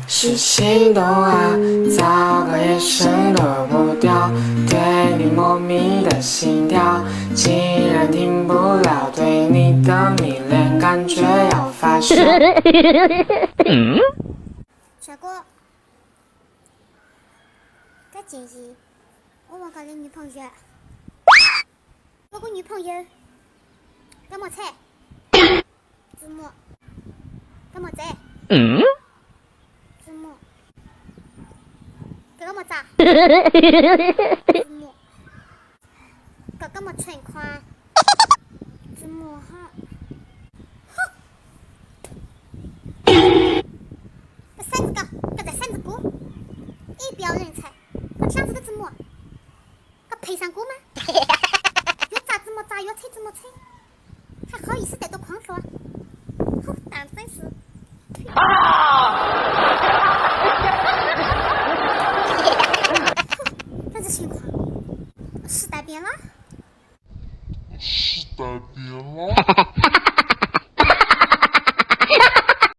是心动啊，糟糕眼神躲不掉，对你莫名的心跳，竟然停不了，对你的迷恋感觉要发烧。帅哥，这建议我问下你女朋友，有个女朋友干么菜？子木干么在？子木干么咋？子木干么存款？子木哈，这三子哥，这三子哥，一表人才，我想这个子木，这配上哥吗？越咋子木咋，越吹子木吹，还好意思带到狂说，好当真是。这是情况，时代变了。时代变了。